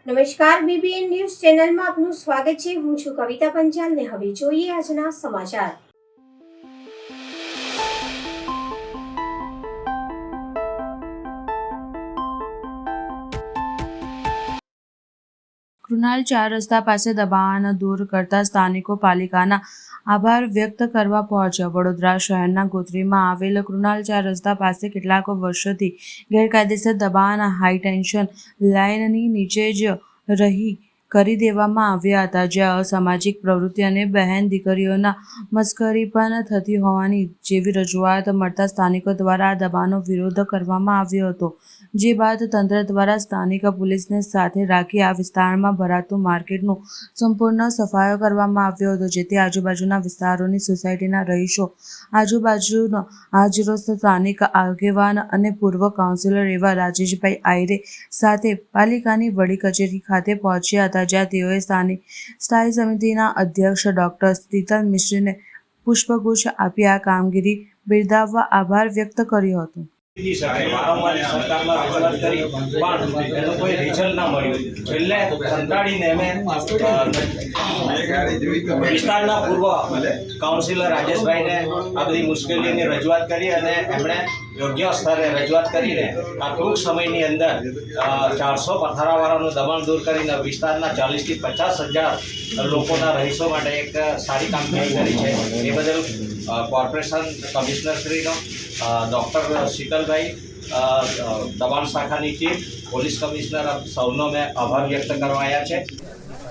નમસ્કાર, BBN news ચેનલમાં આપનું સ્વાગત છે. હું છું કવિતા પંચાલ ને હવે જોઈએ આજના સમાચાર. કૃણાલ 4 રસ્તા પાસે દબાણ દૂર કરતા સ્થાનિકો પાલિકાના આભાર વ્યક્ત કરવા પહોંચ્યા. વડોદરા શહેરના ગોત્રીમાં આવેલ કૃણાલ 4 રસ્તા પાસે કેટલાક વર્ષોથી ગેરકાયદેસર દબાણ હાઈટેન્શન લાઇનની નીચે જ કરી દેવામાં આવ્યા હતા, જ્યાં અસામાજિક પ્રવૃત્તિ અને બહેન દીકરીઓના મસ્કરી પણ થતી હોવાની જેવી રજૂઆત મળતા સ્થાનિકો દ્વારા આ દબાણનો વિરોધ કરવામાં આવ્યો હતો. જે બાદ તંત્ર દ્વારા સ્થાનિક પોલીસને સાથે રાખી આ વિસ્તારમાં ભરાતું માર્કેટનું સંપૂર્ણ સફાયો કરવામાં આવ્યો હતો, જેથી આજુબાજુના વિસ્તારોની સોસાયટીના રહીશો આજુબાજુનો આજરોજ સ્થાનિક આગેવાન અને પૂર્વ કાઉન્સિલર એવા રાજેશભાઈ આયરે સાથે પાલિકાની વડી કચેરી ખાતે પહોંચ્યા હતા, જ્યાં તેઓએ સ્થાયી સમિતિના અધ્યક્ષ ડોક્ટર શીતલ મિશ્રીને પુષ્પગુચ્છ આપી આ કામગીરી બિરદાવવા આભાર વ્યક્ત કર્યો હતો. વારંવાર સરકારમાં રજૂઆત કરી પણ એનું કોઈ રિઝલ્ટ ના મળ્યું. છેલ્લે કંટાળીને અમે વિસ્તારના પૂર્વ કાઉન્સિલર રાજેશભાઈને આ બધી મુશ્કેલીની રજૂઆત કરી અને એમણે યોગ્ય સ્તરે રજૂઆત કરીને આ ટૂંક સમયની અંદર 400 પથારાવાળાનું દબાણ દૂર કરીને વિસ્તારના 40,000 થી 50,000 લોકોના રહીશો માટે એક સારી કામગીરી કરી છે. એ બદલ કોર્પોરેશન કમિશનરશ્રીનો, ડૉક્ટર શીતલભાઈ, દબાણ શાખાની ટીમ, પોલીસ કમિશનર સૌનો મેં આભાર વ્યક્ત કરવા આવ્યા છે.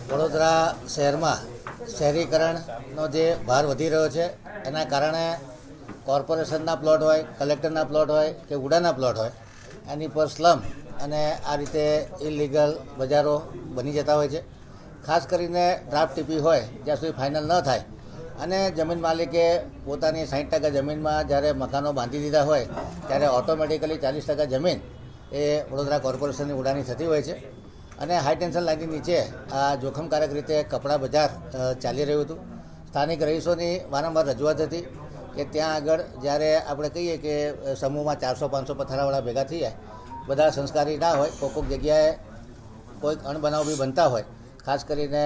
વડોદરા શહેરમાં શહેરીકરણનો જે ભાર વધી રહ્યો છે એના કારણે કોર્પોરેશનના પ્લોટ હોય, કલેક્ટરના પ્લોટ હોય કે ઉડાના પ્લોટ હોય, એની પર સ્લમ અને આ રીતે ઇલીગલ બજારો બની જતા હોય છે. ખાસ કરીને ડ્રાફ્ટ ટીપી હોય જ્યાં સુધી ફાઇનલ ન થાય અને જમીન માલિકે પોતાની 60% જમીનમાં જ્યારે મકાનો બાંધી દીધા હોય ત્યારે ઓટોમેટિકલી 40% જમીન એ વડોદરા કોર્પોરેશનની ઉડાની થતી હોય છે. અને હાઈ ટેન્શન લાઇનની નીચે આ જોખમકારક રીતે કપડાં બજાર ચાલી રહ્યું હતું. સ્થાનિક રહીશોની વારંવાર રજૂઆત હતી કે ત્યાં આગળ જ્યારે આપણે કહીએ કે સમૂહમાં 400-500 પથારાવાળા ભેગા થઈ જાય, બધા સંસ્કારી ના હોય, કોઈક જગ્યાએ કોઈક અણબનાવ બી બનતા હોય. ખાસ કરીને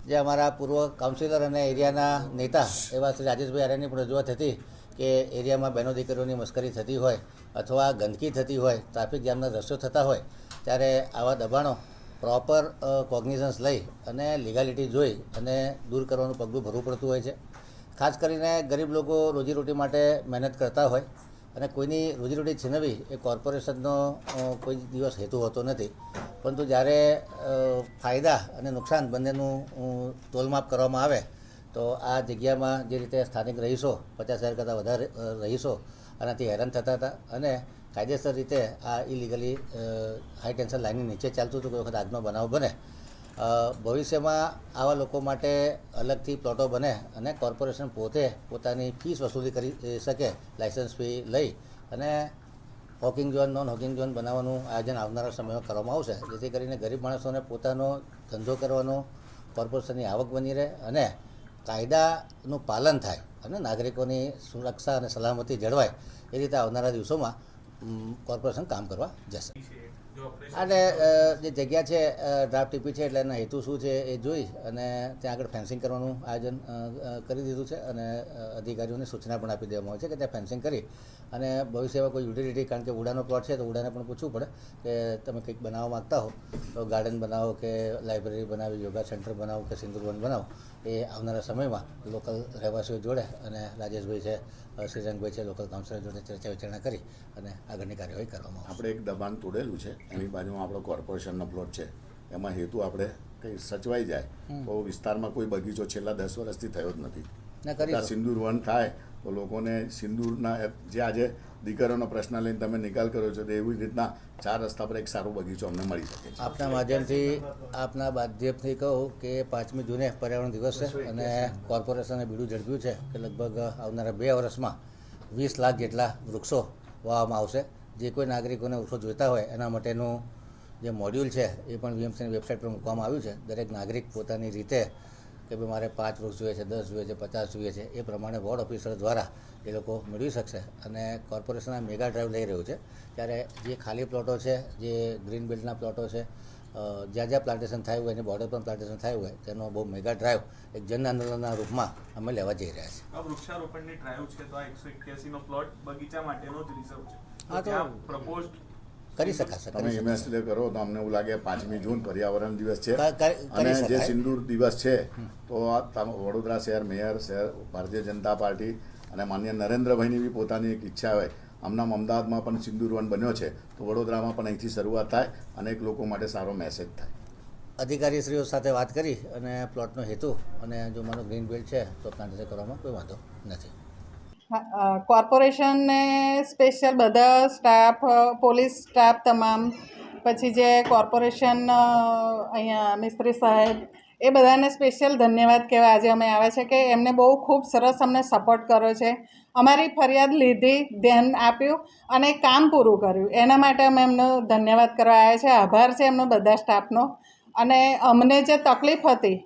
જે અમારા પૂર્વ કાઉન્સિલર અને એરિયાના નેતા એવા શ્રી રાજેશભાઈ આર્યની પણ રજૂઆત હતી કે એરિયામાં બહેનો દીકરીઓની મસ્કરી થતી હોય અથવા ગંદકી થતી હોય, ટ્રાફિક જામના દ્રશ્યો થતા હોય, ત્યારે આવા દબાણો પ્રોપર કોગ્નિઝન્સ લઈ અને લીગાલિટી જોઈ અને દૂર કરવાનું પગલું ભરવું પડતું હોય છે. ખાસ કરીને ગરીબ લોકો રોજીરોટી માટે મહેનત કરતા હોય અને કોઈની રોજીરોટી છીનવી એ કોર્પોરેશનનો કોઈ દિવસ હેતુ હોતો નથી. પરંતુ જ્યારે ફાયદા અને નુકસાન બંનેનું તોલમાપ કરવામાં આવે તો આ જગ્યામાં જે રીતે સ્થાનિક રહીશો 50,000 કરતાં વધારે રહીશો આનાથી હેરાન થતા હતા અને કાયદેસર રીતે આ ઇલીગલી હાઈ ટેન્શન લાઇનની નીચે ચાલતું હતું. કોઈ વખત આગનો બનાવ બને, ભવિષ્યમાં આવા લોકો માટે અલગથી પ્લોટો બને અને કોર્પોરેશન પોતે પોતાની ફીસ વસૂલી કરી શકે, લાઇસન્સ ફી લઈ અને hawking zone, non hawking zone બનાવવાનું આયોજન આવનારા સમયમાં કરવામાં આવશે, જેથી કરીને ગરીબ માણસોને પોતાનો ધંધો કરવાનો, કોર્પોરેશનની આવક બની રહે અને કાયદાનું પાલન થાય અને નાગરિકોની સુરક્ષા અને સલામતી જળવાય. એ રીતે આવનારા દિવસોમાં કોર્પોરેશન કામ કરવા જશે. અને જે જગ્યા છે ડ્રાફ્ટ ટીપી છે એટલે એના હેતુ શું છે એ જોઈ અને ત્યાં આગળ ફેન્સિંગ કરવાનું આયોજન કરી દીધું છે અને અધિકારીઓને સૂચના પણ આપી દેવામાં આવે છે કે ત્યાં ફેન્સિંગ કરી અને ભવિષ્યમાં કોઈ યુટિલિટી, કારણ કે ઉડાનો પ્લોટ છે તો ઉડાને પણ પૂછવું પડે કે તમે કંઈક બનાવવા માગતા હો તો ગાર્ડન બનાવો કે લાઇબ્રેરી બનાવી, યોગા સેન્ટર બનાવો કે સિંદુરવન બનાવો. એ આવનારા સમયમાં લોકલ રહેવાસીઓ જોડે અને રાજેશભાઈ છે, શ્રીરંગભાઈ છે, લોકલ કાઉન્સિલર જોડે ચર્ચા વિચારણા કરી અને આગળની કાર્યવાહી કરવામાં આવશે. આપણે એક દબાણ તોડેલું છે, એની બાજુમાં આપણો કોર્પોરેશનનો પ્લોટ છે. એમાં હેતુ આપણે કંઈ સચવાઈ જાય તો વિસ્તારમાં કોઈ બગીચો છેલ્લા 10 વર્ષથી થયો જ નથી. સિંદૂર વન થાય તો લોકોને સિંદૂરના જે આજે દીકરીઓનો પ્રશ્ન લઈને તમે નિકાલ કર્યો છો તો એવી રીતના 4 રસ્તા પર એક સારો બગીચો અમને મળી શકે છે. આપના માધ્યમથી કહું કે 5મી જૂને પર્યાવરણ દિવસ છે અને કોર્પોરેશને બીડું ઝડપ્યું છે કે લગભગ આવનારા 2 વર્ષમાં 20 લાખ જેટલા વૃક્ષો વાવવામાં આવશે. જે કોઈ નાગરિકોને વૃક્ષો જોઈતા હોય એના માટેનું જે મોડ્યુલ છે એ પણ વીએમસીની વેબસાઇટ પર મૂકવામાં આવ્યું છે. દરેક નાગરિક પોતાની રીતે કે ભાઈ મારે 5 વૃક્ષ જોઈએ છે, 10 જોઈએ છે, 50 જોઈએ છે, એ પ્રમાણે વોર્ડ ઓફિસર દ્વારા એ લોકો મેળવી શકશે. અને કોર્પોરેશન આ મેગા ડ્રાઈવ લઈ રહ્યું છે ત્યારે જે ખાલી પ્લોટો છે, જે ગ્રીન બેલ્ટના પ્લોટો છે જ્યાં જ્યાં પ્લાન્ટેશન થયું હોય એની બોર્ડર પર પ્લાન્ટેશન થયું હોય તેનો બહુ મેગા ડ્રાઈવ એક જન આંદોલનના રૂપમાં અમે લેવા જઈ રહ્યા છીએ. આ વૃક્ષારોપણની ડ્રાઈવ છે તો આ 181 નો પ્લોટ બગીચા માટેનો જ રિઝર્વ છે. હા, તો ત્યાં પ્રપોઝડ કરી શકાશે. તમે ઇમેજિન કરો તો અમને એવું લાગે 5મી જૂન પર્યાવરણ દિવસ છે કરી અને જે શકાય. સિંદૂર દિવસ છે તો આ વડોદરા શહેર મેયર શહેર ભારતીય જનતા પાર્ટી અને માન્ય નરેન્દ્રભાઈની બી પોતાની એક ઈચ્છા હોય. હમણાં અમદાવાદમાં પણ સિંદૂર વન બન્યો છે તો વડોદરામાં પણ અહીંથી શરૂઆત થાય અને એક લોકો માટે સારો મેસેજ થાય. અધિકારીશ્રીઓ સાથે વાત કરી અને પ્લોટનો હેતુ અને જો મારો ગ્રીન બેલ્ટ છે તો પ્લાન્ટેશન કરવામાં કોઈ વાંધો નથી. કોર્પોરેશનને સ્પેશિયલ બધા સ્ટાફ, પોલીસ સ્ટાફ તમામ, પછી જે કોર્પોરેશન અહીંયા મિસ્ત્રી સાહેબ, એ બધાને સ્પેશિયલ ધન્યવાદ કહેવા આજે અમે આવ્યા છે કે એમને બહુ ખૂબ સરસ અમને સપોર્ટ કર્યો છે. અમારી ફરિયાદ લીધી, ધ્યાન આપ્યું અને કામ પૂરું કર્યું. એના માટે અમે એમનો ધન્યવાદ કરવા આવ્યા છે. આભાર છે એમનો બધા સ્ટાફનો. અને અમને જે તકલીફ હતી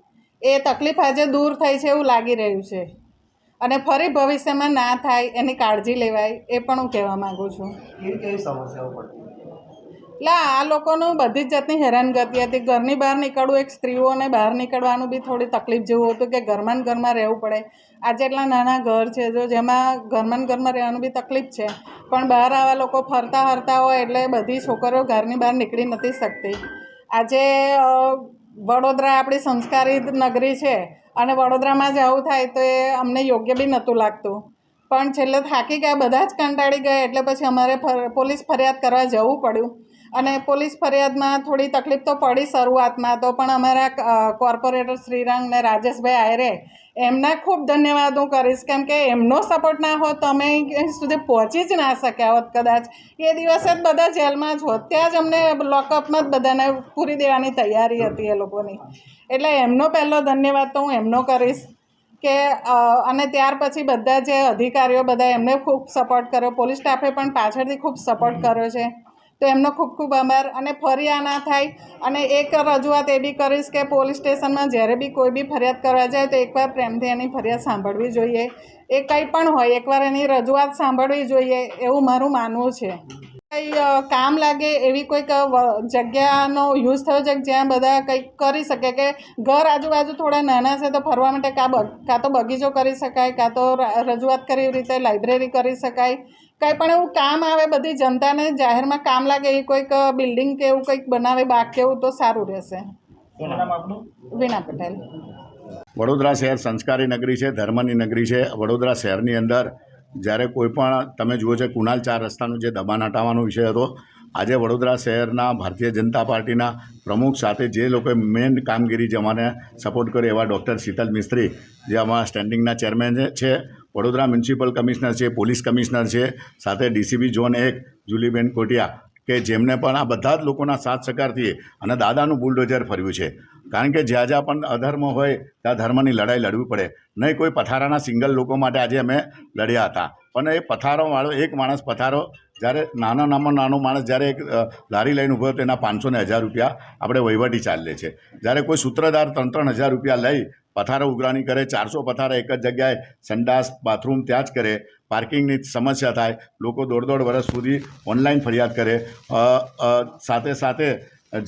એ તકલીફ આજે દૂર થઈ છે એવું લાગી રહ્યું છે અને ફરી ભવિષ્યમાં ના થાય એની કાળજી લેવાય એ પણ હું કહેવા માગું છું. એટલે આ લોકોનું બધી જ જાતની હેરાનગતિ હતી. ઘરની બહાર નીકળવું, એક સ્ત્રીઓને બહાર નીકળવાનું બી થોડી તકલીફ જેવું હતું કે ઘરમાં ને ઘરમાં રહેવું પડે. આજે એટલા નાના ઘર છે જો જેમાં ઘરમાં ને ઘરમાં રહેવાનું બી તકલીફ છે, પણ બહાર આવા લોકો ફરતા હરતા હોય એટલે બધી છોકરીઓ ઘરની બહાર નીકળી નથી શકતી. આજે વડોદરા આપણી સંસ્કારી નગરી છે અને વડોદરામાં જ આવું થાય તો એ અમને યોગ્ય બી નહોતું લાગતું, પણ છેલ્લે થાકી ગયા, બધા જ કંટાળી ગયા એટલે પછી અમારે પોલીસ ફરિયાદ કરવા જવું પડ્યું. અને પોલીસ ફરિયાદમાં થોડી તકલીફ તો પડી શરૂઆતમાં તો, પણ અમારા કોર્પોરેટર શ્રીરંગ ને રાજેશભાઈ આયરે એમના ખૂબ ધન્યવાદ હું કરીશ, કેમ કે એમનો સપોર્ટ ના હોત તો અમે અહીં સુધી પહોંચી જ ના શક્યા હોત કદાચ. એ દિવસે જ બધા જેલમાં જ હોત, ત્યાં જ અમને લોકઅપમાં જ બધાને પૂરી દેવાની તૈયારી હતી એ લોકોની. એટલે એમનો પહેલો ધન્યવાદ તો હું એમનો કરીશ કે અને ત્યાર પછી બધા જે અધિકારીઓ બધા એમને ખૂબ સપોર્ટ કર્યો, પોલીસ સ્ટાફે પણ પાછળથી ખૂબ સપોર્ટ કર્યો છે, તો એમનો ખૂબ ખૂબ આભાર. અને ફરી આ ના થાય. અને એક રજૂઆત એ બી કરીશ કે પોલીસ સ્ટેશનમાં જ્યારે બી કોઈ બી ફરિયાદ કરવા જાય તો એકવાર પ્રેમથી એની ફરિયાદ સાંભળવી જોઈએ. એ કંઈ પણ હોય એકવાર એની રજૂઆત સાંભળવી જોઈએ એવું મારું માનવું છે. કંઈ કામ લાગે એવી કોઈક જગ્યાનો યુઝ થયો છે જ્યાં બધા કંઈક કરી શકે, કે ઘર આજુબાજુ થોડા નાના છે તો ફરવા માટે કાં તો બગીચો કરી શકાય, કાં તો રજૂઆત કરી એવી રીતે લાઇબ્રેરી કરી શકાય. કંઈ પણ એવું કામ આવે, બધી જનતાને જાહેરમાં કામ લાગે એવી કોઈક બિલ્ડિંગ કે એવું કંઈક બનાવે બાગ કે એવું તો સારું રહેશે. વીણા પટેલ. વડોદરા શહેર સંસ્કારી નગરી છે, ધર્મની નગરી છે. વડોદરા શહેરની અંદર જ્યારે કોઈ પણ તમે જુઓ છે કુનાલ 4 રસ્તાનું જે દબાણ હટાવવાનો વિષય હતો, આજે વડોદરા શહેરના ભારતીય જનતા પાર્ટીના પ્રમુખ સાથે જે લોકોએ મેઇન કામગીરી જે અમારે સપોર્ટ કર્યો એવા ડૉક્ટર શીતલ મિસ્ત્રી જે અમારા સ્ટેન્ડિંગના ચેરમેન છે, વડોદરા મ્યુનિસિપલ કમિશનર છે, પોલીસ કમિશનર છે, સાથે ડીસીબી ઝોન 1 જુલીબેન કોટિયા, કે જેમને પણ આ બધા જ લોકોના સાથ સહકારથી અને દાદાનું બુલડોઝર ફર્યું છે. કારણ કે જ્યાં જ્યાં પણ અધર્મ હોય ત્યાં ધર્મની લડાઈ લડવી પડે. નહીં કોઈ પથારાના સિંગલ લોકો માટે આજે અમે લડ્યા હતા, પણ એ પથારોવાળો એક માણસ પથારો જ્યારે નાનો માણસ જ્યારે એક લારી લઈને ઊભો તો એના 500 ને 1000 રૂપિયા આપણે વહીવટી ચાલીએ છે. જ્યારે કોઈ સૂત્રધાર 3-3 હજાર રૂપિયા લઈ પથારો ઉઘરાણી કરે, 400 પથારા એક જ જગ્યાએ સંડાસ બાથરૂમ ત્યાં જ કરે, પાર્કિંગની સમસ્યા થાય, લોકો દોઢ વર્ષ સુધી ઓનલાઈન ફરિયાદ કરે, સાથે સાથે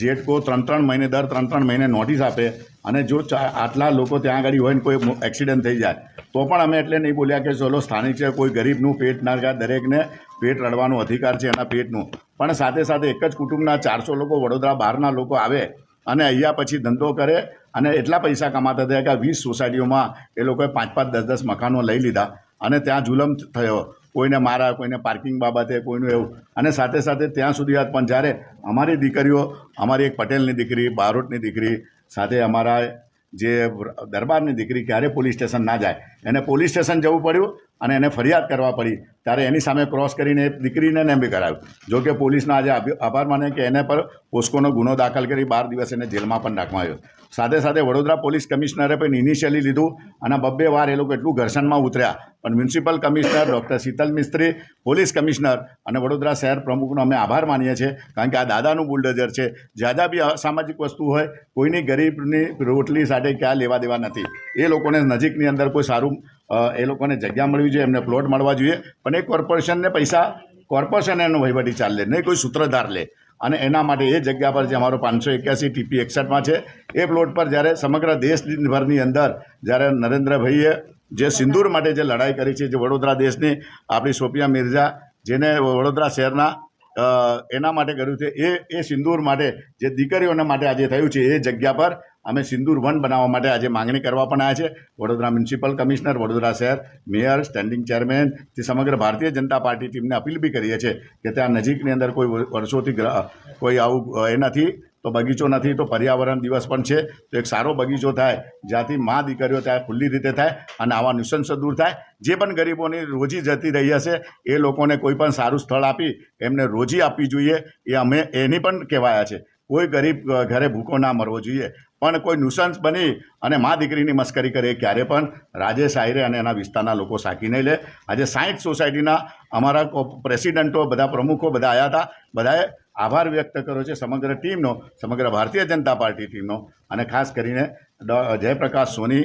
જેટકો 3-3 મહિને દર 3-3 મહિને નોટિસ આપે. અને જો આટલા લોકો ત્યાં આગળ હોય ને કોઈ એક્સિડન્ટ થઈ જાય તો પણ અમે એટલે નહીં બોલ્યા કે ચલો સ્થાનિક છે, કોઈ ગરીબનું પેટ ના જાય, દરેકને પેટ રડવાનો અધિકાર છે એના પેટનું. પણ સાથે સાથે એક જ કુટુંબના 400 લોકો વડોદરા બહારના લોકો આવે અને અહીંયા પછી ધંધો કરે અને એટલા પૈસા કમાતા થયા કે 20 સોસાયટીઓમાં એ લોકોએ 5-5, 10-10 મકાનો લઈ લીધા અને ત્યાં જુલમ થયો. કોઈને મારા, કોઈને પાર્કિંગ બાબતે, કોઈનું એવું. અને સાથે સાથે ત્યાં સુધી વાત પણ જ્યારે અમારી દીકરીઓ, અમારી એક પટેલની દીકરી, બારોટની દીકરી, સાથે અમારા જે દરબારની દીકરી ક્યારે પોલીસ સ્ટેશન ના જાય, એને પોલીસ સ્ટેશન જવું પડ્યું અને એને ફરિયાદ કરવા પડી, ત્યારે એની સામે ક્રોસ કરીને દીકરીને ને બી કરાવ્યું. જો કે પોલીસનો આજે આભાર માને કે એને પર પોસ્કોનો ગુનો દાખલ કરી 12 દિવસ એને જેલમાં પણ રાખવામાં આવ્યો. સાથે સાથે વડોદરા પોલીસ કમિશનરે પણ ઇનિશિયલી લીધું અને 2 વાર એ લોકો એટલું ઘર્ષણમાં ઉતર્યા, પણ મ્યુનિસિપલ કમિશનર ડૉક્ટર શીતલ મિસ્ત્રી, પોલીસ કમિશનર અને વડોદરા શહેર પ્રમુખનો અમે આભાર માનીએ છીએ. કારણ કે આ દાદાનું બુલડોઝર છે. જ્યાં બી અસામાજિક વસ્તુ હોય, કોઈની ગરીબની રોટલી સાથે ક્યાં લેવા દેવા નથી. એ લોકોને નજીકની અંદર કોઈ સારું એ લોકોને જગ્યા મળવી જોઈએ, એમને પ્લોટ મળવા જોઈએ. પણ એ કોર્પોરેશનને પૈસા કોર્પોરેશન એનો વહીવટી ચાલે, નહીં કોઈ સૂત્રધાર લે. અને એના માટે એ જગ્યા પર જે અમારો 581 TP 61માં છે એ પ્લોટ પર જ્યારે સમગ્ર દેશભરની અંદર જ્યારે નરેન્દ્રભાઈએ જે સિંદૂર માટે જે લડાઈ કરી છે, જે વડોદરા દેશની આપણી સોફિયા મિર્ઝા જેને વડોદરા શહેરના એના માટે કર્યું છે, એ સિંદૂર માટે જે દીકરીઓના માટે આજે થયું છે, એ જગ્યા પર અમે સિંદૂર વન બનાવવા માટે આજે માંગણી કરવા પણ આવ્યા છે. વડોદરા મ્યુનિસિપલ કમિશનર, વડોદરા શહેર મેયર, સ્ટેન્ડિંગ ચેરમેન જે સમગ્ર ભારતીય જનતા પાર્ટી ટીમને અપીલ બી કરીએ છીએ કે ત્યાં નજીકની અંદર કોઈ વર્ષોથી કોઈ આવું એ નથી, તો બગીચો નથી, તો પર્યાવરણ દિવસ પણ છે, તો એક સારો બગીચો થાય જ્યાંથી મા દીકરીઓ ત્યાં ખુલ્લી રીતે થાય અને આવા નુસંસ દૂર થાય. જે પણ ગરીબોની રોજી જતી રહી હશે એ લોકોને કોઈ પણ સારું સ્થળ આપી એમને રોજી આપવી જોઈએ, એ અમે એની પણ કહેવાયા છે. કોઈ ગરીબ ઘરે ભૂખો ના મરવો જોઈએ, પણ કોઈ નુસંસ બની અને મા દીકરીની મસ્કરી કરે એ ક્યારે પણ રાજેશ આહિરે અને એના વિસ્તારના લોકો સાકી નહીં લે. આજે 60 સોસાયટીના અમારા પ્રેસિડેન્ટો, બધા પ્રમુખો બધા આવ્યા હતા. બધાએ આભાર વ્યક્ત કર્યો છે સમગ્ર ટીમનો, સમગ્ર ભારતીય જનતા પાર્ટી ટીમનો, અને ખાસ કરીને જયપ્રકાશ સોની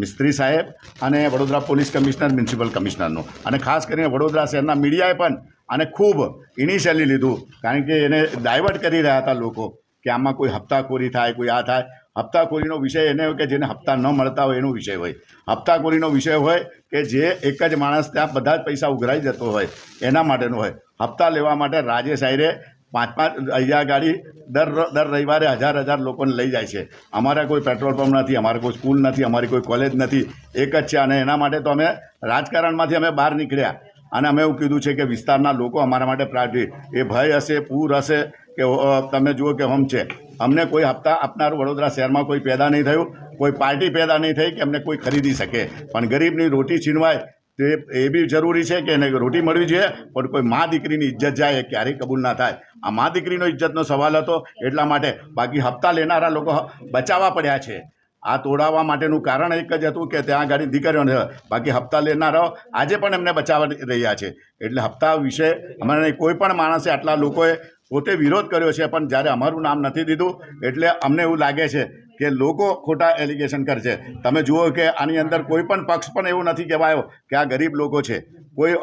મિસ્ત્રી સાહેબ અને વડોદરા પોલીસ કમિશનર, મ્યુનિસિપલ કમિશનરનો, અને ખાસ કરીને વડોદરા શહેરના મીડિયાએ પણ આને ખૂબ ઇનિશિયલી લીધું, કારણ કે એને ડાયવર્ટ કરી રહ્યા હતા લોકો કે આમાં કોઈ હપ્તાખોરી થાય, કોઈ આ થાય. હપ્તાખોરીનો વિષય એને હોય કે જેને હપ્તા ન મળતા હોય એનો વિષય હોય. હપ્તાખોરીનો વિષય હોય કે જે એક જ માણસ ત્યાં બધા જ પૈસા ઉઘરાઈ જતો હોય એના માટેનો હોય. હપ્તા લેવા માટે રાજેશ આહિરે 5 અહીંયા ગાડી દર રવિવારે 1000 લોકોને લઈ જાય છે. અમારા કોઈ પેટ્રોલ પંપ નથી, અમારે કોઈ સ્કૂલ નથી, અમારી કોઈ કોલેજ નથી, એક જ છે. અને એના માટે તો અમે રાજકારણમાંથી અમે બહાર નીકળ્યા અને અમે એવું કીધું છે કે વિસ્તારના લોકો અમારા માટે પ્રાયોરિટી, એ ભય હશે, પૂર હશે કે તમે જુઓ કે હમ છે, અમને કોઈ હપ્તા આપનાર વડોદરા શહેરમાં કોઈ પેદા નહીં થયું, કોઈ પાર્ટી પેદા નહીં થઈ કે અમને કોઈ ખરીદી શકે. પણ ગરીબની રોટી છીનવાય તે એ બી જરૂરી છે કે એને રોટી મળવી જોઈએ, પણ કોઈ મા દીકરીની ઇજ્જત જાય એ ક્યારેય કબૂલ ના થાય. આ મા દીકરીનો ઇજ્જતનો સવાલ હતો એટલા માટે. બાકી હપ્તા લેનારા લોકો બચાવવા પડ્યા છે. આ તોડાવવા માટેનું કારણ એક જ હતું કે ત્યાં આગળ દીકરીઓને, બાકી હપ્તા લેનારાઓ આજે પણ એમને બચાવી રહ્યા છે. એટલે હપ્તા વિશે અમારે કોઈ પણ માણસે, આટલા લોકોએ પોતે વિરોધ કર્યો છે, પણ જ્યારે અમારું નામ નથી દીધું એટલે અમને એવું લાગે છે કે લોકો ખોટા એલિગેશન કરશે. તમે જુઓ કે આની અંદર કોઈ પણ પક્ષ પણ એવું નથી કહેવાયો કે આ ગરીબ લોકો છે. કોઈ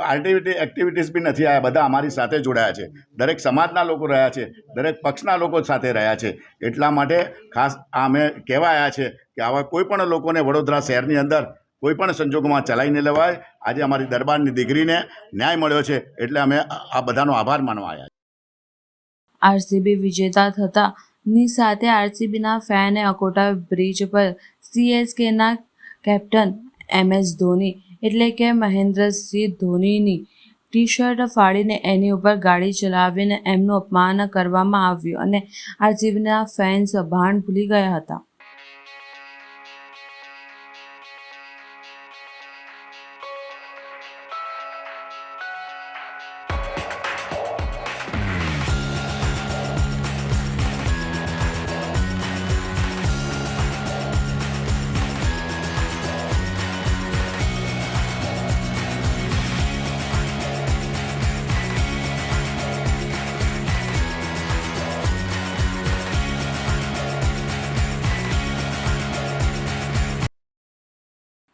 એક્ટિવિટીઝ બી નથી આવ્યા, બધા અમારી સાથે જોડાયા છે. દરેક સમાજના લોકો રહ્યા છે, દરેક પક્ષના લોકો સાથે રહ્યા છે. એટલા માટે ખાસ અમે કહેવા આવ્યા છે કે આવા કોઈ પણ લોકોને વડોદરા શહેરની અંદર કોઈ પણ સંજોગોમાં ચલાવીને લેવાય. આજે અમારી દરબારની દીકરીને ન્યાય મળ્યો છે એટલે અમે આ બધાનો આભાર માનવા આવ્યા. આરસીબી વિજેતા થતાની સાથે આરસીબીના ફેને અકોટા બ્રિજ પર સીએસકેના કેપ્ટન MS ધોની એટલે કે મહેન્દ્રસિંહ ધોનીની ટી-શર્ટ ફાડીને એની ઉપર ગાડી ચલાવીને એમનું અપમાન કરવામાં આવ્યું અને આરસીબીના ફેન્સ ભાન ભૂલી ગયા હતા.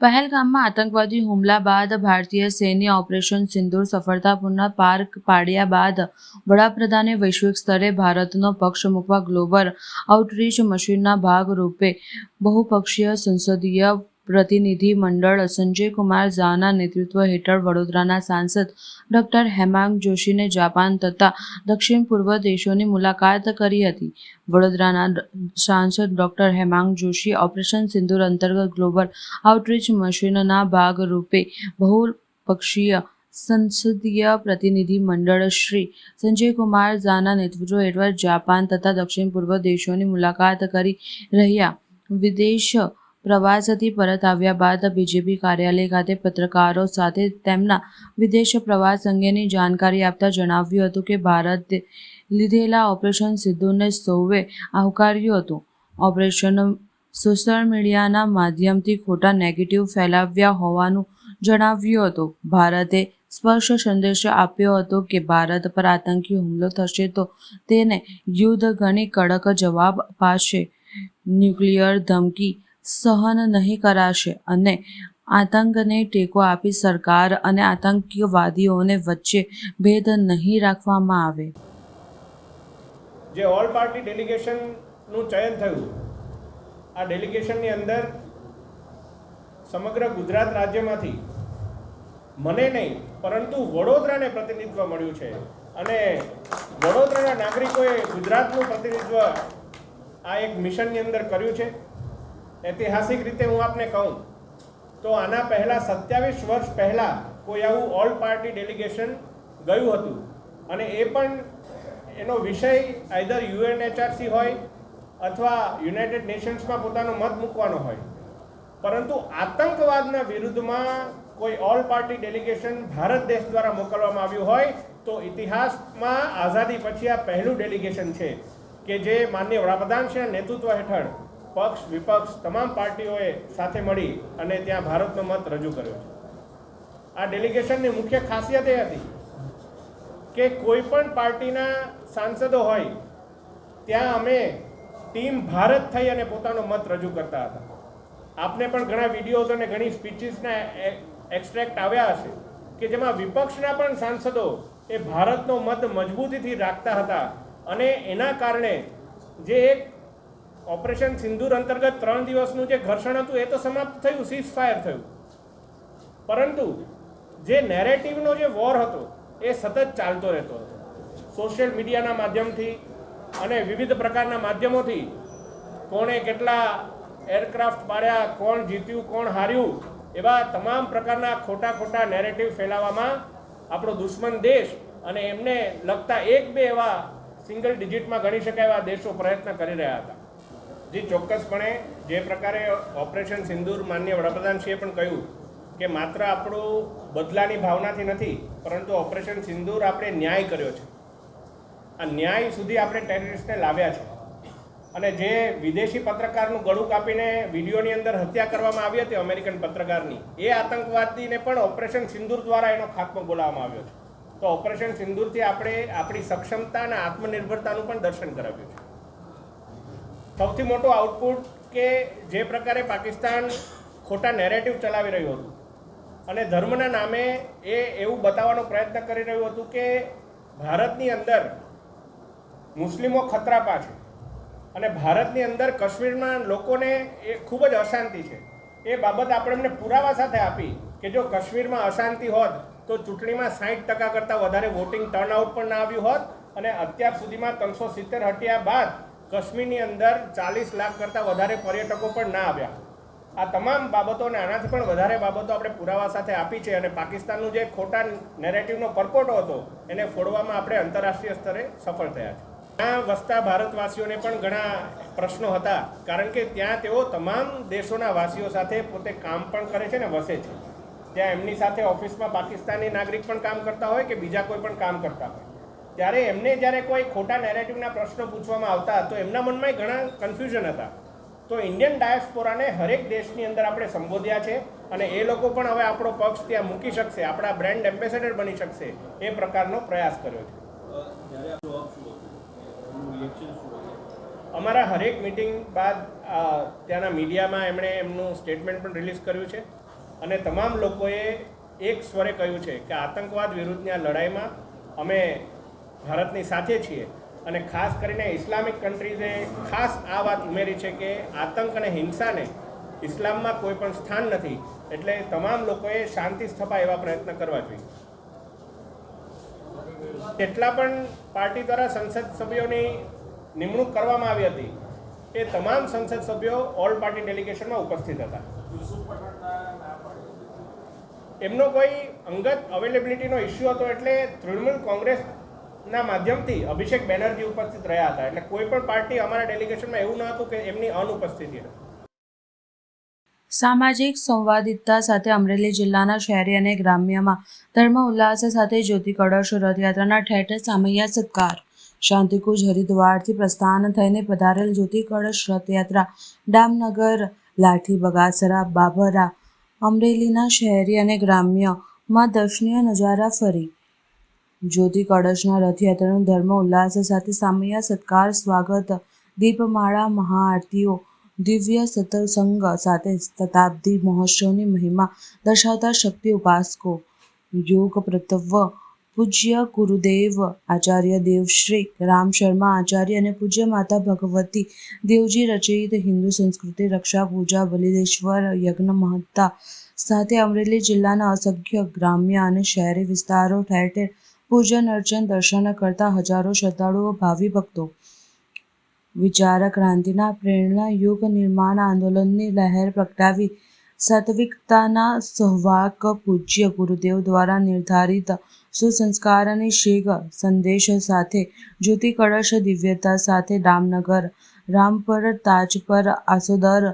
પહેલગામમાં આતંકવાદી હુમલા બાદ ભારતીય સૈન્ય ઓપરેશન સિંદૂર સફળતાપૂર્ણ પાર પાડ્યા બાદ વડાપ્રધાને વૈશ્વિક સ્તરે ભારતનો પક્ષ મૂકવા ગ્લોબલ આઉટરીચ મિશનના ભાગરૂપે બહુપક્ષીય સંસદીય પ્રતિનિધિ મંડળ સંજય કુમાર ઝાના નેતૃત્વ હેઠળ વડોદરાના સાંસદ ડોક્ટર હેમાંગ જોશીને જાપાન તથા દક્ષિણ પૂર્વ દેશોની મુલાકાત કરી હતી. વડોદરાના સાંસદ ડોક્ટર હેમાંગ જોશી ઓપરેશન સિંદૂર અંતર્ગત ગ્લોબલ આઉટરીચ મિશનના ભાગરૂપે બહુપક્ષીય સંસદીય પ્રતિનિધિ મંડળ શ્રી સંજય કુમાર ઝાના નેતૃત્વ હેઠળ જાપાન તથા દક્ષિણ પૂર્વ દેશોની મુલાકાત કરી રહ્યા. વિદેશ પ્રવાસથી પરત આવ્યા બાદ બીજેપી કાર્યાલય ખાતે પત્રકારો સાથે તેમના વિદેશ પ્રવાસ અંગેની જાણકારી આપતા જણાવ્યું હતું કે ભારતે લીધેલા ઓપરેશન સિંદૂરને સૌએ આવકાર્યું હતું. ઓપરેશન સોશિયલ મીડિયાના માધ્યમથી ખોટા નેગેટિવ ફેલાવ્યા હોવાનું જણાવ્યું હતું. ભારતે સ્પષ્ટ સંદેશ આપ્યો હતો કે ભારત પર આતંકી હુમલો થશે તો તેને યુદ્ધ ગણી કડક જવાબ અપાશે. ન્યુક્લિયર ધમકી સહન નહીં કરાશે અને આતંકને ટેકો આપી સરકાર અને આતંકવાદીઓને વચ્ચે ભેદ નહીં રાખવામાં આવે. જે ઓલ પાર્ટી ડેલિગેશનનું ચયન થયું, આ ડેલિગેશનની અંદર સમગ્ર ગુજરાત રાજ્યમાંથી મને નહીં પરંતુ વડોદરાને પ્રતિનિધિત્વ મળ્યું છે અને વડોદરાના નાગરિકોએ ગુજરાતનું પ્રતિનિધિત્વ આ એક મિશનની અંદર કર્યું છે. ઐતિહાસિક રીતે હું આપને કહું તો આના પહેલાં 27 વર્ષ પહેલાં કોઈ આવું ઓલ પાર્ટી ડેલિગેશન ગયું હતું અને એ પણ એનો વિષય આઈધર UNHRC હોય અથવા યુનાઇટેડ નેશન્સમાં પોતાનો મત મૂકવાનો હોય, પરંતુ આતંકવાદના વિરુદ્ધમાં કોઈ ઓલ પાર્ટી ડેલિગેશન ભારત દેશ દ્વારા મોકલવામાં આવ્યું હોય તો ઇતિહાસમાં આઝાદી પછી આ પહેલું ડેલિગેશન છે કે જે માનનીય વડાપ્રધાનશ્રીના નેતૃત્વ હેઠળ પક્ષ વિપક્ષ તમામ પાર્ટીઓએ સાથે મળી અને ત્યાં ભારતનો મત રજૂ કર્યો છે. આ ડેલિગેશનની મુખ્ય ખાસિયત એ હતી કે કોઈ પણ પાર્ટીના સાંસદો હોય ત્યાં અમે ટીમ ભારત થઈ અને પોતાનો મત રજૂ કરતા હતા. આપને પણ ઘણા વિડીયોઝ અને ઘણી સ્પીચીસના એક્સ્ટ્રેક્ટ આવ્યા હશે કે જેમાં વિપક્ષના પણ સાંસદો એ ભારતનો મત મજબૂતીથી રાખતા હતા અને એના કારણે જે એક ઓપરેશન સિંદૂર અંતર્ગત 3 દિવસનું જે ઘર્ષણ હતું એ તો સમાપ્ત થયું, સીઝ ફાયર થયું, પરંતુ જે નેરેટિવનો જે વોર હતો એ સતત ચાલતો રહેતો હતો. સોશિયલ મીડિયાના માધ્યમથી અને વિવિધ પ્રકારના માધ્યમોથી કોણે કેટલા એરક્રાફ્ટ પાડ્યા, કોણ જીત્યું, કોણ હાર્યું, એવા તમામ પ્રકારના ખોટા નેરેટિવ ફેલાવવામાં આપણો દુશ્મન દેશ અને એમને લગતા 1-2 એવા સિંગલ ડિજિટમાં ગણી શકાય એવા દેશો પ્રયત્ન કરી રહ્યા હતા. જે ચોક્કસપણે જે પ્રકારે ઓપરેશન સિંદૂર માનનીય વડાપ્રધાનશ્રીએ પણ કહ્યું કે માત્ર આપણું બદલાની ભાવનાથી નથી, પરંતુ ઓપરેશન સિંદૂર આપણે ન્યાય કર્યો છે. આ ન્યાય સુધી આપણે ટેરરિસ્ટને લાવ્યા છે અને જે વિદેશી પત્રકારનું ગળું કાપીને વિડીયોની અંદર હત્યા કરવામાં આવી હતી અમેરિકન પત્રકારની, એ આતંકવાદીને પણ ઓપરેશન સિંદૂર દ્વારા એનો ખાત્મો બોલાવવામાં આવ્યો છે. તો ઓપરેશન સિંદૂરથી આપણે આપણી સક્ષમતા અને આત્મનિર્ભરતાનું પણ દર્શન કરાવ્યું છે. સૌથી મોટો આઉટપુટ કે જે પ્રકારે પાકિસ્તાન ખોટા નેરેટિવ ચલાવી રહ્યું હતું અને ધર્મના નામે એ એવું બતાવવાનો પ્રયત્ન કરી રહ્યું હતું કે ભારતની અંદર મુસ્લિમો ખતરાપા છે અને ભારતની અંદર કાશ્મીરના લોકોને એ ખૂબ જ અશાંતિ છે. એ બાબત આપણે એમને પુરાવા સાથે આપી કે જો કાશ્મીરમાં અશાંતિ હોત તો ચૂંટણીમાં 60% કરતાં વધારે વોટિંગ ટર્નઆઉટ પણ ના આવ્યું હોત અને અત્યાર સુધીમાં 370 હટ્યા બાદ કાશ્મીરની અંદર 40 લાખ કરતાં વધારે પર્યટકો પણ ના આવ્યા. આ તમામ બાબતો અને આનાથી પણ વધારે બાબતો આપણે પુરાવા સાથે આપી છે અને પાકિસ્તાનનું જે ખોટા નેરેટિવનો પરપોટો હતો એને ફોડવામાં આપણે આંતરરાષ્ટ્રીય સ્તરે સફળ થયા છે. ત્યાં વસતા ભારતવાસીઓને પણ ઘણા પ્રશ્નો હતા, કારણ કે ત્યાં તેઓ તમામ દેશોના વાસીઓ સાથે પોતે કામ પણ કરે છે ને વસે છે. ત્યાં એમની સાથે ઓફિસમાં પાકિસ્તાની નાગરિક પણ કામ કરતા હોય કે બીજા કોઈ પણ કામ કરતા હોય, ત્યારે એમને જ્યારે કોઈ ખોટા નેરેટિવના પ્રશ્નો પૂછવામાં આવતા તો એમના મનમાં ઘણા કન્ફ્યુઝન હતા. તો ઇન્ડિયન ડાયસ્પોરાને હરેક દેશની અંદર આપણે સંબોધ્યા છે અને એ લોકો પણ હવે આપણો પક્ષ ત્યાં મૂકી શકશે, આપણા બ્રાન્ડ એમ્બેસેડર બની શકશે, એ પ્રકારનો પ્રયાસ કર્યો છે. અમારા હરેક મિટિંગ બાદ ત્યાંના મીડિયામાં એમણે એમનું સ્ટેટમેન્ટ પણ રિલીઝ કર્યું છે અને તમામ લોકોએ એક સ્વરે કહ્યું છે કે આતંકવાદ વિરુદ્ધની આ લડાઈમાં અમે ભારતની સાથે છીએ અને ખાસ કરીને ઇસ્લામિક કન્ટ્રીઝે ખાસ આ વાત ઉમેરી છે કે આતંક અને હિંસાને ઇસ્લામમાં કોઈ પણ સ્થાન નથી, એટલે તમામ લોકોએ શાંતિ સ્થપાય એવા પ્રયત્ન કરવા જોઈએ. જેટલા પણ પાર્ટી દ્વારા સંસદ સભ્યોની નિમણૂક કરવામાં આવી હતી એ તમામ સંસદ સભ્યો ઓલ પાર્ટી ડેલિગેશનમાં ઉપસ્થિત હતા. એમનો કોઈ અંગત અવેલેબિલિટીનો ઇસ્યુ હતો એટલે તૃણમૂલ કોંગ્રેસના માધ્યમથી અભિષેક બેનર્જી ઉપસ્થિત રહ્યા હતા, એટલે કોઈ પણ પાર્ટી અમારા ડેલિગેશનમાં એવું ન હતું કે એમની અનુપસ્થિતિ હતી. સામાજિક સંવાદિતા સાથે અમરેલી જિલ્લાના શહેરી અને ગ્રામ્યમાં ધર્મ ઉલ્લાસ સાથે જ્યોતિ કળશ રથયાત્રાના ઠેર ઠેર સામૈયા સત્કાર. શાંતિકુંજ હરિદ્વારથી પ્રસ્થાન થઈને પધારેલ જ્યોતિ કળશ રથયાત્રા ડામનગર, લાઠી, બગાસરા, બાબરા, અમરેલીના શહેરી અને ગ્રામ્યમાં દર્શનીય નજારા ફરી. જ્યોતિ કળશના રથયાત્રાનું ધર્મ ઉલ્લાસ સાથે સામૈયા સત્કાર, સ્વાગત, દીપમાળા, મહાઆરતીઓ, દિવ્ય સત્સંગ સાથે શતાબ્દી મહોત્સવની મહિમા દર્શાવતા શક્તિ ઉપાસકો, યોગ પ્રતવ પૂજ્ય ગુરુદેવ આચાર્ય દેવશ્રી રામ શર્મા આચાર્ય અને પૂજ્ય માતા ભગવતી દેવજી રચિત હિન્દુ સંસ્કૃતિ રક્ષા પૂજા બલિદેશ્વર યજ્ઞ મહત્તા સાથે અમરેલી જિલ્લાના અસંખ્ય ગ્રામ્ય અને શહેરી વિસ્તારો ઠેર ઠેર પૂજન અર્ચન દર્શન કરતા હજારો શ્રદ્ધાળુઓ ભાવિ ભક્તો વિચાર ક્રાંતિના પ્રેરણા યુગ નિર્માણ આંદોલનની લહેર પ્રગટાવી સાત્વિકતાના સહવાક પૂજ્ય ગુરુદેવ દ્વારા નિર્ધારિત સુસંસ્કારની શીખ સંદેશ સાથે જ્યોતિ કળશ દિવ્યતા સાથે રામનગર રામપર તાજપર આસોદર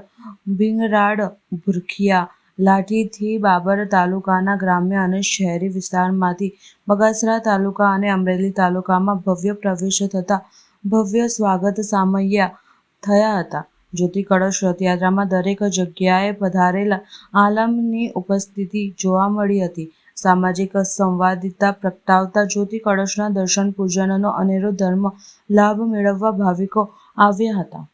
ભીંગરાડ ભૂરખિયા લાઠીથી બાબર તાલુકાના ગ્રામ્ય અને શહેરી વિસ્તારમાંથી બગાસરા તાલુકા અને અમરેલી તાલુકામાં ભવ્ય પ્રવેશ થતા ભવ્ય સ્વાગત સામૈયા થયા હતા. જ્યોતિ કળશ રથયાત્રામાં દરેક જગ્યાએ પધારેલા આલમની ઉપસ્થિતિ જોવા મળી હતી. સામાજિક સંવાદિતા પ્રગટાવતા જ્યોતિ કળશના દર્શન પૂજનનો અનેરો ધર્મ લાભ મેળવવા ભાવિકો આવ્યા હતા.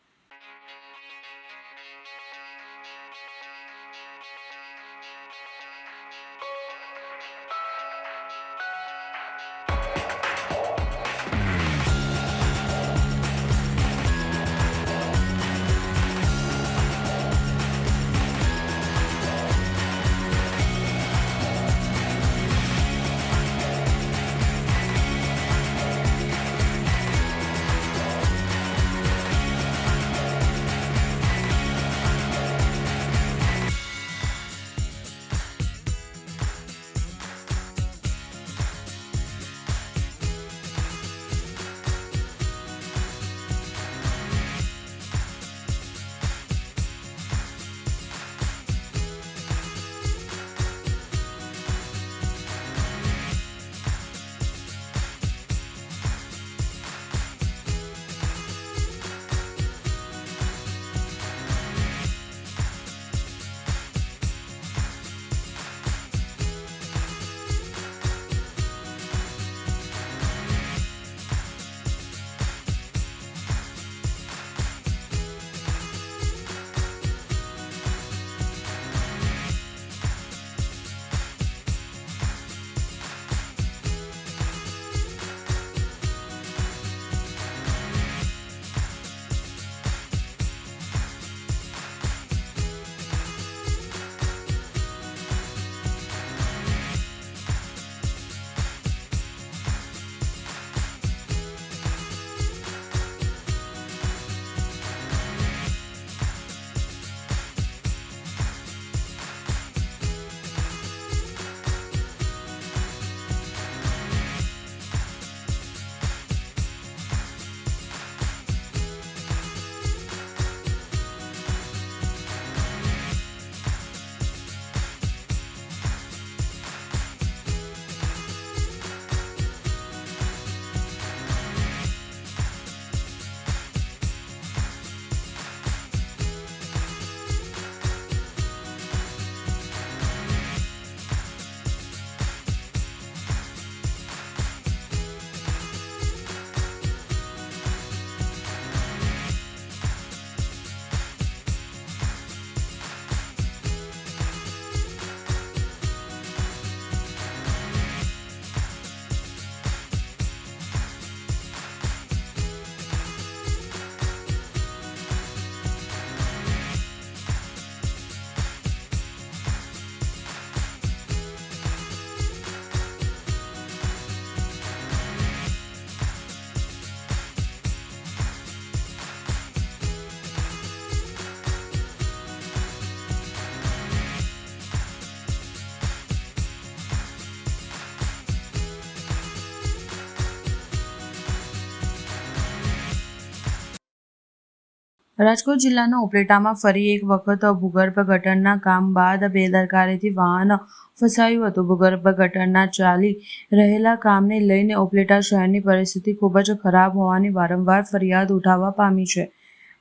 રાજકોટ જિલ્લાના ઉપલેટામાં ફરી એક વખત ભૂગર્ભ ગટરના કામ બાદ બેદરકારીથી વાહન ફસાયું હતું. ભૂગર્ભ ગટરના ચાલી રહેલા કામને લઈને ઉપલેટા શહેરની પરિસ્થિતિ ખૂબ જ ખરાબ હોવાની વારંવાર ફરિયાદ ઉઠાવવા પામી છે.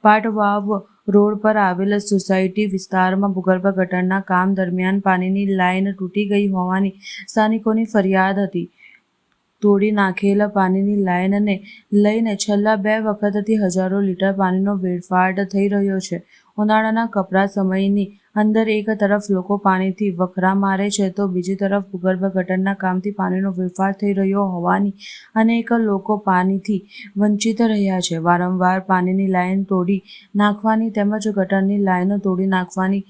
પાટવાવ રોડ પર આવેલ સોસાયટી વિસ્તારમાં ભૂગર્ભ ગટરના કામ દરમિયાન પાણીની લાઇન તૂટી ગઈ હોવાની સ્થાનિકોની ફરિયાદ હતી. તોડી નાખેલ પાણીની લાઇનને લઈને છેલ્લા 2 વખતથી હજારો લીટર પાણીનો વેડફાટ થઈ રહ્યો છે. ઉનાળાના કપરા સમયની અંદર એક તરફ લોકો પાણીથી વખરા મારે છે તો બીજી તરફ ભૂગર્ભ ગટરના કામથી પાણીનો વેડફાટ થઈ રહ્યો હોવાની અનેક લોકો પાણીથી વંચિત રહ્યા છે. વારંવાર પાણીની લાઈન તોડી નાખવાની તેમજ ગટરની લાઈનો તોડી નાખવાની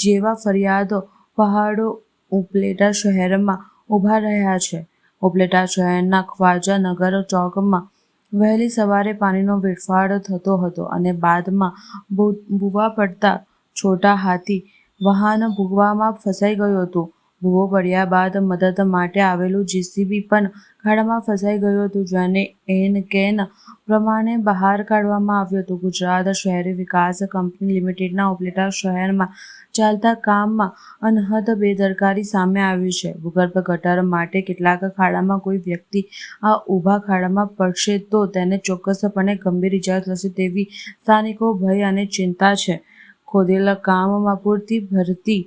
જેવા ફરિયાદો પહાડો ઉપલેટા શહેરમાં ઊભા રહ્યા છે. ઉપલેટા શહેરના ખ્વાજાનગર ચોકમાં વહેલી સવારે પાણીનો વેડફાટ થતો હતો અને બાદમાં ભૂવા પડતા છોટા હાથી વાહન ભૂવામાં ફસાઈ ગયું હતું. ભૂવો પડ્યા બાદ મદદ માટે આવેલું જેસીબી પણ ખાડામાં ફસાઈ ગયું હતું, જેને એન કેન પ્રમાણે બહાર કાઢવામાં આવ્યું હતું. ગુજરાત શહેરી વિકાસ કંપની લિમિટેડના ઉપલેટા શહેરમાં ચાલતા કામમાં અનહદ બેદરકારી સામે આવી છે. ભૂગર્ભ ગટર માટે કેટલાક ખાડામાં કોઈ વ્યક્તિ આ ઊભા ખાડામાં પડશે તો તેને ચોક્કસપણે ગંભીર ઇજા થશે તેવી સ્થાનિકો ભય અને ચિંતા છે. ખોદેલા કામમાં પૂરતી ભરતી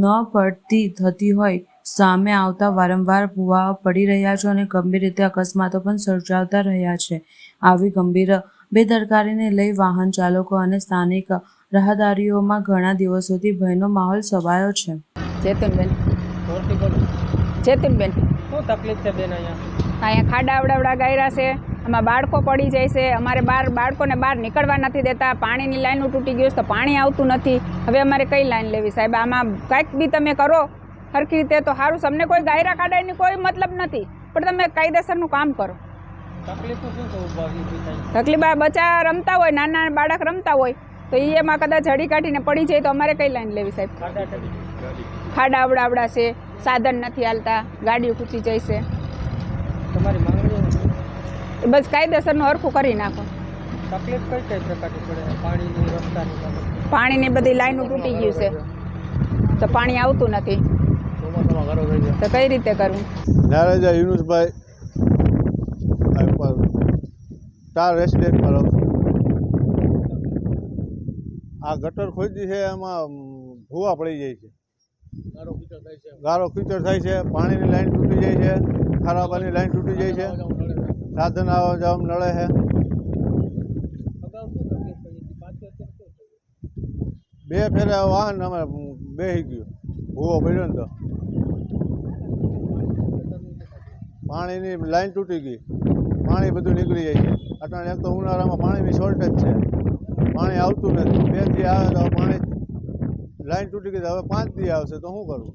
ન પડતી થતી હોય સામે આવતા વારંવાર ભૂવા પડી રહ્યા છે અને ગંભીર રીતે અકસ્માતો પણ સર્જાતા રહ્યા છે. આવી ગંભીર બેદરકારીને લઈ વાહન ચાલકો અને સ્થાનિક રાહદારીઓમાં ઘણા દિવસોથી ભયનો માહોલ છવાયો છે. જેતુનબેન શું તકલીફ છે બેન? અહીંયા ખાડા અવડાવડા ગાયરા છે, આમાં બાળકો પડી જાય છે. અમારે બાળકોને બહાર નીકળવા નથી દેતા. પાણીની લાઈનો તૂટી ગઈ છે તો પાણી આવતું નથી. હવે અમારે કઈ લાઈન લેવી સાહેબ? આમાં કંઈક બી તમે કરો સરખી રીતે તો સારું. તમને કોઈ ગાયરા કાઢાની કોઈ મતલબ નથી, પણ તમે કાયદેસરનું કામ કરો. તકલીફ આ બચ્ચા રમતા હોય, નાના બાળક રમતા હોય તો એમાં કદાચ હળી કાઢીને પડી જાય તો અમારે કઈ લાઈન લેવી સાહેબ? ખાડા અવડાવડા છે, સાધન નથી હાલતા, ગાડીઓ ખૂંચી જાય છે. તમારી માંગણી બસ કાયદેસરનું હરખું કરી નાખો. તકલીફ કઈ પ્રકારની પડે? પાણીની, રસ્તાની? પાણીની બધી લાઈનો તૂટી ગયું છે તો પાણી આવતું નથી તો કઈ રીતે કરવું? નારાજા યુનુસભાઈ 4 રેસિડેન્ટ પર આ ગટર ખોદી છે, એમાં ભૂવા પડી જાય છે, ગારો કીચડ થાય છે, પાણીની લાઈન તૂટી જાય છે, ખરાબાની લાઈન તૂટી જાય છે, સાધન આવવા જવા નડે છે. 2 ફેરા વાહન અમે બેસી ગયું, ભૂવો પડ્યો ને તો પાણીની લાઈન તૂટી ગઈ, પાણી બધું નીકળી જાય છે. અટાણે એક તો ઉનાળામાં પાણીની શોર્ટેજ છે, પાણી આવતું નથી. 2 દી આવે તો પાણી લાઈન તૂટી ગઈ, હવે 5 દી આવશે તો શું કરવું?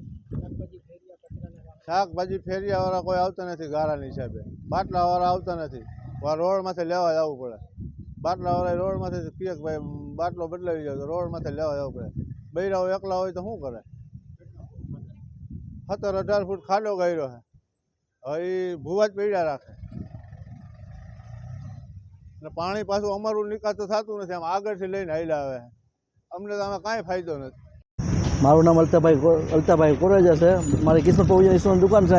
શાકભાજી ફેરિયાવાળા કોઈ આવતા નથી ગારાની હિસાબે, બાટલાવાળા આવતા નથી, રોડમાંથી લેવા જવું પડે. બાટલાવાળા રોડમાંથી કહે કે ભાઈ બાટલો બદલાવી જાય તો રોડમાંથી લેવા જવું પડે. બૈરાઓ એકલા હોય તો શું કરે? 17-18 ફૂટ ખાડો ગાયરો છે, હવે એ ભૂવા જ પૈડા રાખે. અને પાણી પાછું અમારું નિકાસ તો થતું નથી, આમ આગળથી લઈને હાલ્યા આવે. અમને તો આમાં કાંઈ ફાયદો નથી. મારું નામ અલ્તાભાઈ કોરેજા છે. મારી કિસ્મત પૌજાની દુકાન છે.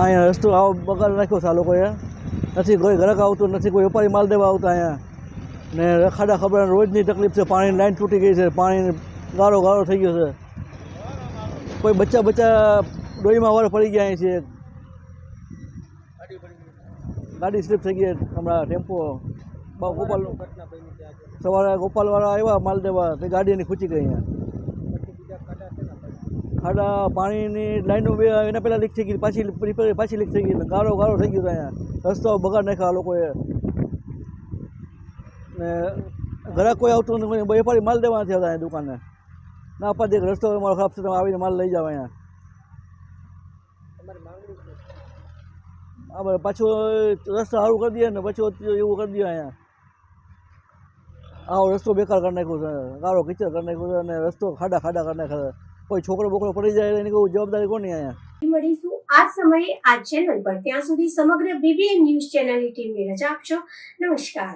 અહીંયા રસ્તો આવો બગાડ રાખ્યો છે આ લોકોએ. નથી કોઈ ગ્રાહક આવતું, નથી કોઈ વેપારી માલ દેવા આવતા અહીંયા. ને ખાડા ખબર રોજની તકલીફ છે. પાણીની લાઈન તૂટી ગઈ છે, પાણી ગારો થઈ ગયો છે. કોઈ બચ્ચા ડોહીમાં વાર પડી ગયા છે, ગાડી સ્લીપ થઈ ગઈ. હમણાં ટેમ્પો ગોપાલ સવારે ગોપાલવાળા આવ્યા માલ દેવા, તે ગાડી એની ખૂંચી ગઈ. અહીંયા ખાડા પાણીની લાઈનો એના પહેલાં લીક થઈ ગઈ, પાછી લીક થઈ ગઈ, ગારો થઈ ગયો. અહીંયા રસ્તો બગાડ નાખ્યા લોકોએ. ને ઘરે કોઈ આવતું નથી, વેપારી માલ દેવા નથી આવતા અહીંયા દુકાને. ના પાડે રસ્તો અમારો ખરાબ છે, તમે આવીને માલ લઈ જાવ. અહીંયા બરાબર પાછું રસ્તો સારું કરી દઈએ ને પછી એવું કરી દઈએ. અહીંયા આવો રસ્તો બેકાર કરી નાખ્યો છે, ગારો કીચડ કરી નાખ્યો છે અને રસ્તો ખાડા કરી નાખ્યા. કોઈ છોકરો બોકરો પડી જાય એની કોઈ જવાબદારી કોની? અહીંયા મળીશું આ સમયે આ ચેનલ પર. ત્યાં સુધી સમગ્ર BBN ન્યૂઝ ચેનલની ટીમને રજા આપશો. નમસ્કાર.